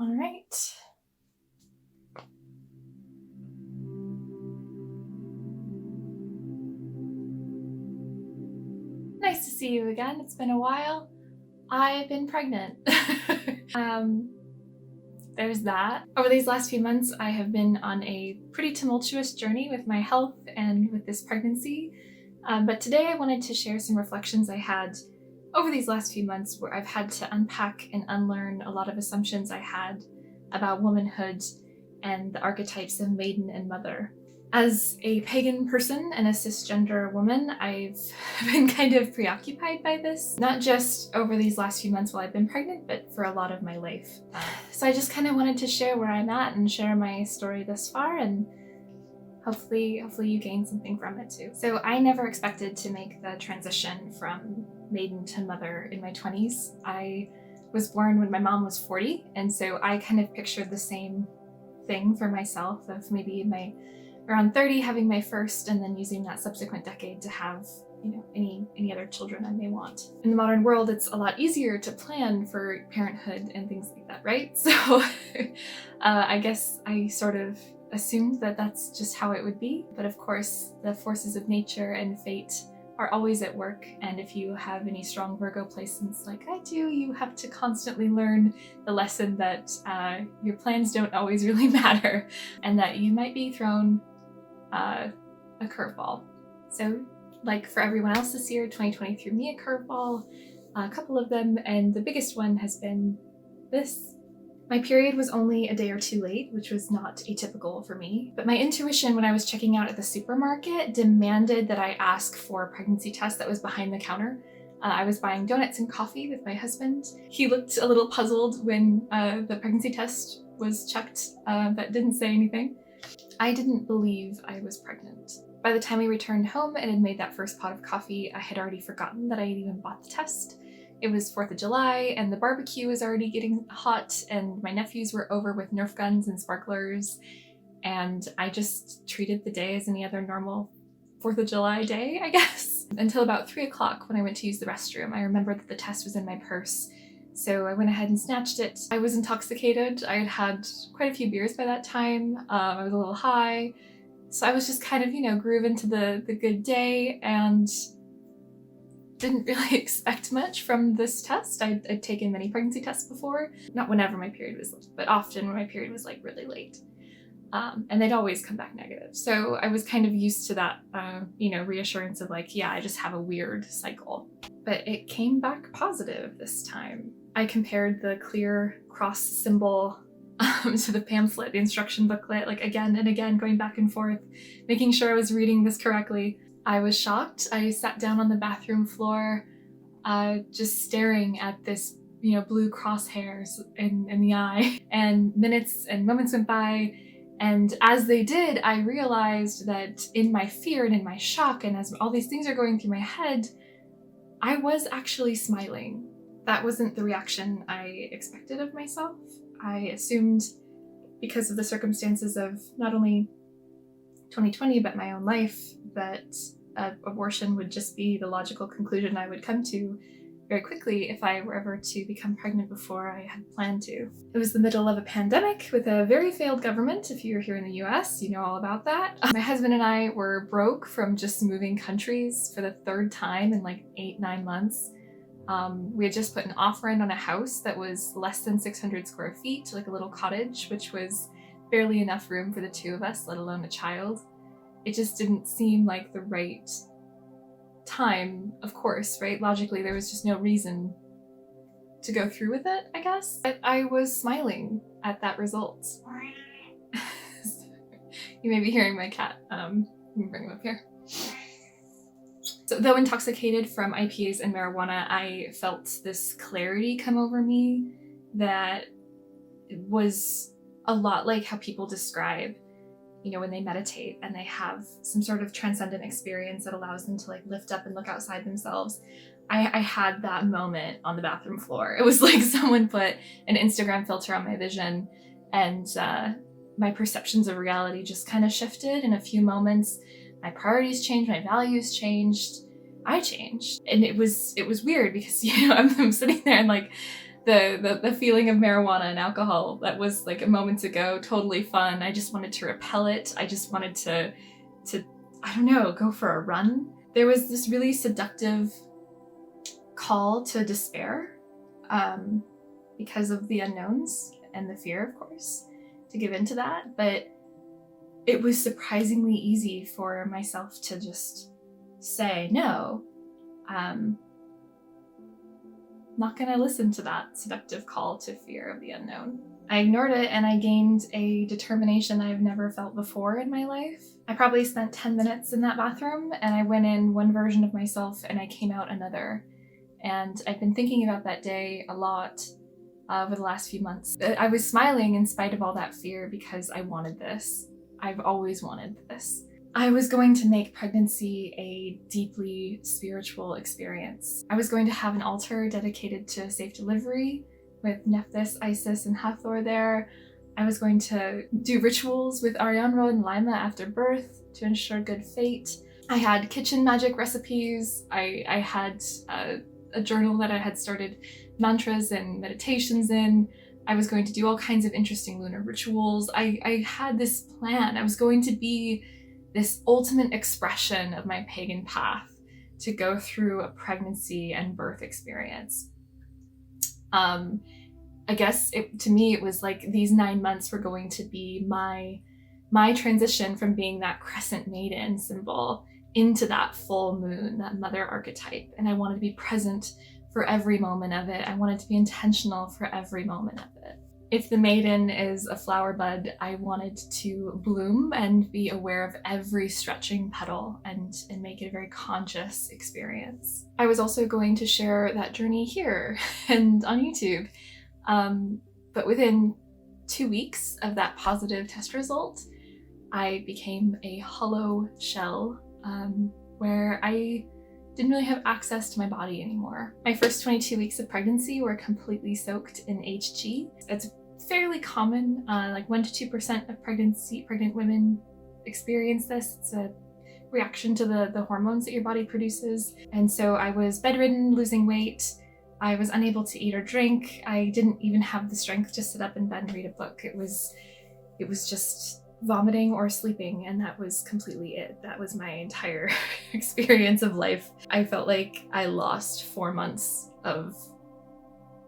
All right. Nice to see you again. It's been a while. I've been pregnant. There's that. Over these last few months, I have been on a pretty tumultuous journey with my health and with this pregnancy. But today I wanted to share some reflections I had over these last few months where I've had to unpack and unlearn a lot of assumptions I had about womanhood and the archetypes of maiden and mother. As a pagan person and a cisgender woman, I've been kind of preoccupied by this, not just over these last few months while I've been pregnant, but for a lot of my life. So I just kind of wanted to share where I'm at and share my story thus far, and hopefully you gain something from it too. So I never expected to make the transition from maiden to mother in my 20s. I was born when my mom was 40, and so I kind of pictured the same thing for myself of maybe around 30 having my first, and then using that subsequent decade to have, any other children I may want. In the modern world, it's a lot easier to plan for parenthood and things like that, right? So I guess I sort of assumed that that's just how it would be. But of course, the forces of nature and fate are always at work. And if you have any strong Virgo placements like I do, you have to constantly learn the lesson that your plans don't always really matter, and that you might be thrown a curveball. So like for everyone else this year, 2020 threw me a curveball, a couple of them, and the biggest one has been this. My period was only a day or two late, which was not atypical for me, but my intuition when I was checking out at the supermarket demanded that I ask for a pregnancy test that was behind the counter. I was buying donuts and coffee with my husband. He looked a little puzzled when the pregnancy test was checked, but didn't say anything. I didn't believe I was pregnant. By the time we returned home and had made that first pot of coffee, I had already forgotten that I had even bought the test. It was 4th of July and the barbecue was already getting hot, and my nephews were over with Nerf guns and sparklers, and I just treated the day as any other normal 4th of July day, I guess. Until about 3 o'clock when I went to use the restroom. I remembered that the test was in my purse, so I went ahead and snatched it. I was intoxicated. I had had quite a few beers by that time. I was a little high. So I was just kind of, grooving to the good day, and didn't really expect much from this test. I'd taken many pregnancy tests before. Not whenever my period was late, but often when my period was like really late. And they'd always come back negative. So I was kind of used to that, reassurance of like, yeah, I just have a weird cycle. But it came back positive this time. I compared the clear cross symbol to the pamphlet, the instruction booklet, like again and again, going back and forth, making sure I was reading this correctly. I was shocked. I sat down on the bathroom floor, just staring at this, blue crosshairs in the eye, and minutes and moments went by. And as they did, I realized that in my fear and in my shock, and as all these things are going through my head, I was actually smiling. That wasn't the reaction I expected of myself. I assumed, because of the circumstances of not only 2020, but my own life, that abortion would just be the logical conclusion I would come to very quickly if I were ever to become pregnant before I had planned to. It was the middle of a pandemic with a very failed government. If you're here in the US, you know all about that. My husband and I were broke from just moving countries for the 3rd time in like 8-9 months. We had just put an offer in on a house that was less than 600 square feet, like a little cottage, which was barely enough room for the 2 of us, let alone a child. It just didn't seem like the right time, of course, right? Logically, there was just no reason to go through with it, I guess. But I was smiling at that result. You may be hearing my cat. Let me bring him up here. So though intoxicated from IPAs and marijuana, I felt this clarity come over me that was a lot like how people describe, when they meditate and they have some sort of transcendent experience that allows them to like lift up and look outside themselves. I had that moment on the bathroom floor. It was like someone put an Instagram filter on my vision, and my perceptions of reality just kind of shifted in a few moments. My priorities changed, my values changed, I changed. And it was weird because, I'm sitting there and like, the feeling of marijuana and alcohol that was like a moment ago, totally fun. I just wanted to repel it. I just wanted to I don't know, go for a run. There was this really seductive call to despair, because of the unknowns and the fear, of course, to give into that. But it was surprisingly easy for myself to just say, no, not gonna listen to that seductive call to fear of the unknown. I ignored it and I gained a determination I've never felt before in my life. I probably spent 10 minutes in that bathroom, and I went in one version of myself and I came out another. And I've been thinking about that day a lot over the last few months. I was smiling in spite of all that fear because I wanted this. I've always wanted this. I was going to make pregnancy a deeply spiritual experience. I was going to have an altar dedicated to safe delivery with Nephthys, Isis, and Hathor there. I was going to do rituals with Arianrhod and Lima after birth to ensure good fate. I had kitchen magic recipes. I had a journal that I had started mantras and meditations in. I was going to do all kinds of interesting lunar rituals. I had this plan. I was going to be this ultimate expression of my pagan path to go through a pregnancy and birth experience. I guess to me it was like these 9 months were going to be my transition from being that crescent maiden symbol into that full moon, that mother archetype. And I wanted to be present for every moment of it. I wanted to be intentional for every moment of it. If the maiden is a flower bud, I wanted to bloom and be aware of every stretching petal and make it a very conscious experience. I was also going to share that journey here and on YouTube. But within 2 weeks of that positive test result, I became a hollow shell, where I didn't really have access to my body anymore. My first 22 weeks of pregnancy were completely soaked in HG. It's fairly common, like 1 to 2% of pregnant women experience this. It's a reaction to the hormones that your body produces. And so I was bedridden, losing weight. I was unable to eat or drink. I didn't even have the strength to sit up in bed and read a book. It was just vomiting or sleeping, and that was completely it. That was my entire experience of life. I felt like I lost 4 months of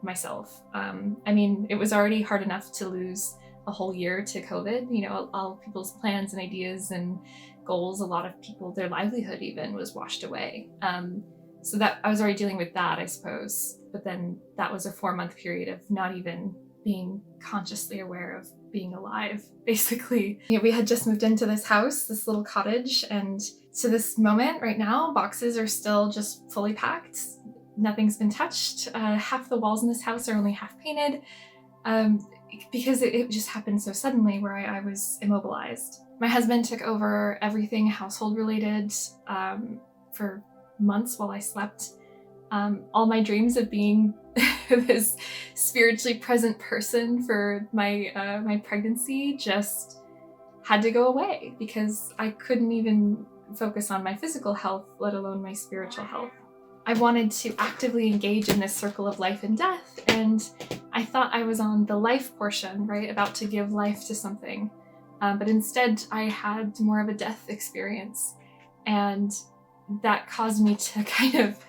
myself. I mean, it was already hard enough to lose a whole year to COVID. You know, all people's plans and ideas and goals, a lot of people, their livelihood even was washed away. So that I was already dealing with that, I suppose. But then that was a 4-month period of not even being consciously aware of being alive, basically. You know, we had just moved into this house, this little cottage, and to this moment right now, boxes are still just fully packed. Nothing's been touched. Half the walls in this house are only half painted, because it just happened so suddenly where I was immobilized. My husband took over everything household related for months while I slept. All my dreams of being this spiritually present person for my pregnancy just had to go away because I couldn't even focus on my physical health, let alone my spiritual health. I wanted to actively engage in this circle of life and death, and I thought I was on the life portion, right, about to give life to something. But instead, I had more of a death experience, and that caused me to kind of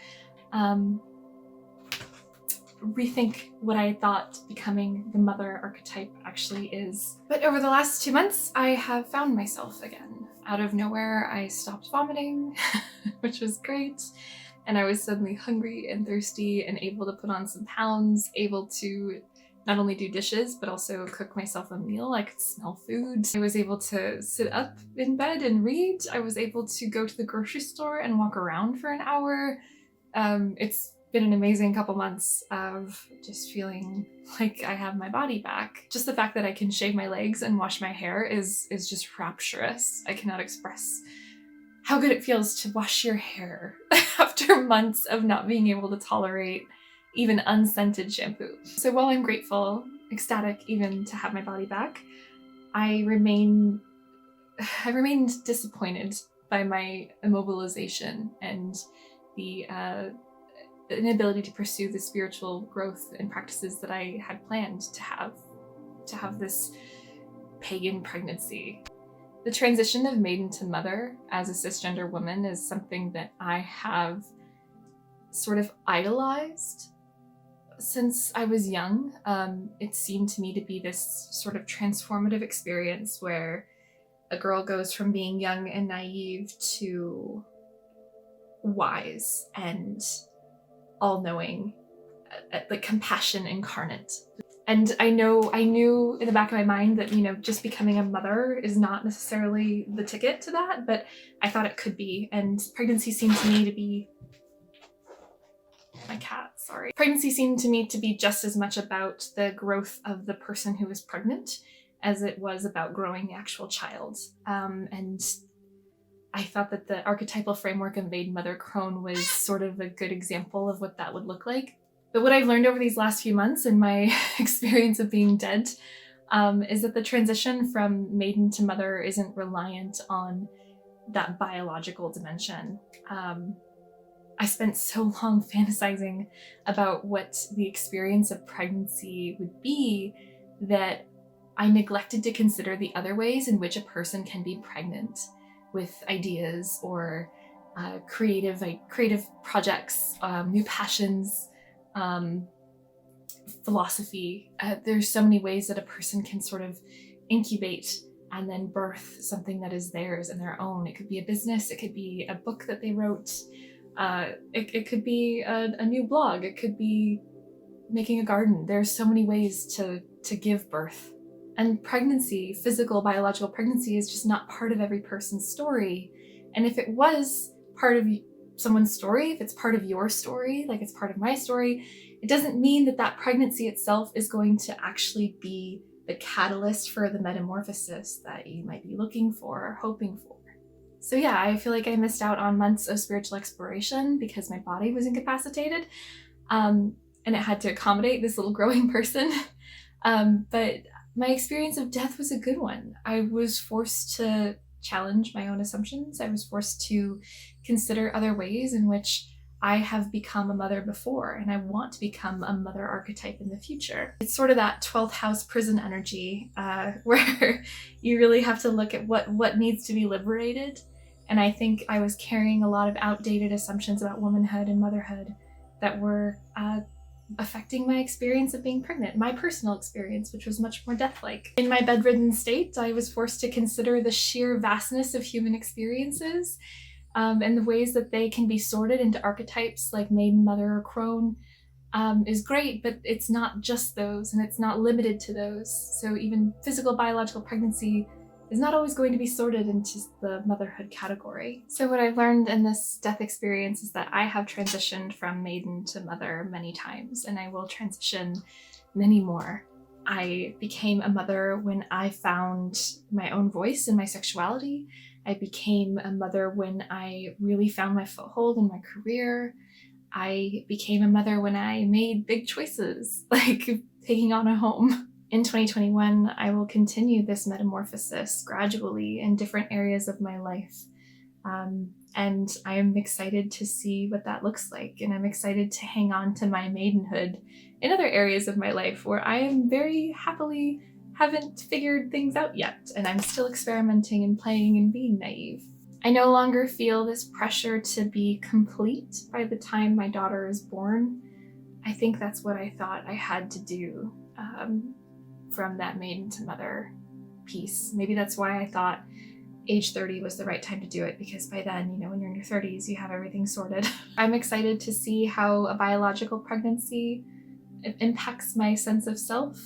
rethink what I thought becoming the mother archetype actually is. But over the last 2 months, I have found myself again. Out of nowhere, I stopped vomiting, which was great. And I was suddenly hungry and thirsty and able to put on some pounds, able to not only do dishes, but also cook myself a meal. I could smell food. I was able to sit up in bed and read. I was able to go to the grocery store and walk around for an hour. It's been an amazing couple months of just feeling like I have my body back. Just the fact that I can shave my legs and wash my hair is just rapturous. I cannot express how good it feels to wash your hair after months of not being able to tolerate even unscented shampoo. So while I'm grateful, ecstatic even to have my body back, I remained disappointed by my immobilization and the inability to pursue the spiritual growth and practices that I had planned to have this pagan pregnancy. The transition of maiden to mother as a cisgender woman is something that I have sort of idolized since I was young. It seemed to me to be this sort of transformative experience where a girl goes from being young and naive to wise and all-knowing, like compassion incarnate. And I knew in the back of my mind that, just becoming a mother is not necessarily the ticket to that, but I thought it could be. And pregnancy seemed to me to be Pregnancy seemed to me to be just as much about the growth of the person who was pregnant as it was about growing the actual child. And I thought that the archetypal framework of Maiden, Mother, Crone was sort of a good example of what that would look like. But what I've learned over these last few months in my experience of being dead is that the transition from maiden to mother isn't reliant on that biological dimension. I spent so long fantasizing about what the experience of pregnancy would be that I neglected to consider the other ways in which a person can be pregnant with ideas or creative projects, new passions, philosophy. There's so many ways that a person can sort of incubate and then birth something that is theirs and their own. It could be a business, it could be a book that they wrote, it could be a new blog, it could be making a garden. There's so many ways to give birth. And pregnancy, physical, biological pregnancy, is just not part of every person's story. And if it was part of someone's story, if it's part of your story, like it's part of my story, it doesn't mean that that pregnancy itself is going to actually be the catalyst for the metamorphosis that you might be looking for or hoping for. So yeah, I feel like I missed out on months of spiritual exploration because my body was incapacitated, and it had to accommodate this little growing person. But my experience of death was a good one. I was forced to challenge my own assumptions. I was forced to consider other ways in which I have become a mother before, and I want to become a mother archetype in the future. It's sort of that 12th house prison energy, where you really have to look at what needs to be liberated. And I think I was carrying a lot of outdated assumptions about womanhood and motherhood that were affecting my experience of being pregnant, my personal experience, which was much more death-like. In my bedridden state, I was forced to consider the sheer vastness of human experiences, and the ways that they can be sorted into archetypes like Maiden, Mother, or Crone is great, but it's not just those, and it's not limited to those. So even physical, biological pregnancy is not always going to be sorted into the motherhood category. So what I've learned in this death experience is that I have transitioned from maiden to mother many times, and I will transition many more. I became a mother when I found my own voice in my sexuality. I became a mother when I really found my foothold in my career. I became a mother when I made big choices, like taking on a home. In 2021, I will continue this metamorphosis gradually in different areas of my life. And I am excited to see what that looks like. And I'm excited to hang on to my maidenhood in other areas of my life where I am very happily haven't figured things out yet. And I'm still experimenting and playing and being naive. I no longer feel this pressure to be complete by the time my daughter is born. I think that's what I thought I had to do. From that maiden to mother piece. Maybe that's why I thought age 30 was the right time to do it, because by then, when you're in your 30s, you have everything sorted. I'm excited to see how a biological pregnancy impacts my sense of self,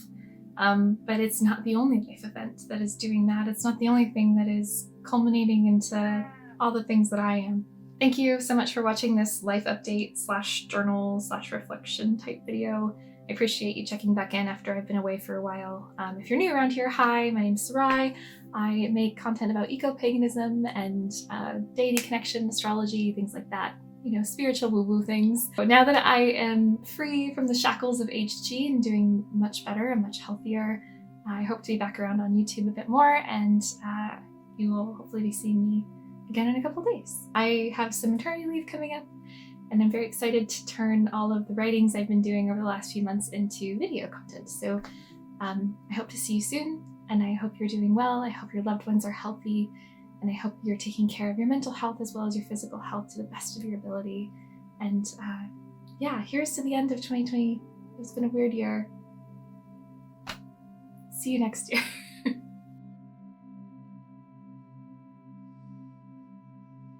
but it's not the only life event that is doing that. It's not the only thing that is culminating into all the things that I am. Thank you so much for watching this life update / journal / reflection type video. I appreciate you checking back in after I've been away for a while. If you're new around here, hi, my name's Sarai. I make content about eco-paganism and deity connection, astrology, things like that. Spiritual woo-woo things. But now that I am free from the shackles of HG and doing much better and much healthier, I hope to be back around on YouTube a bit more, and you will hopefully be seeing me again in a couple days. I have some maternity leave coming up, And I'm very excited to turn all of the writings I've been doing over the last few months into video content. So I hope to see you soon, and I hope you're doing well. I hope your loved ones are healthy, and I hope you're taking care of your mental health as well as your physical health to the best of your ability. And yeah, here's to the end of 2020. It's been a weird year. See you next year.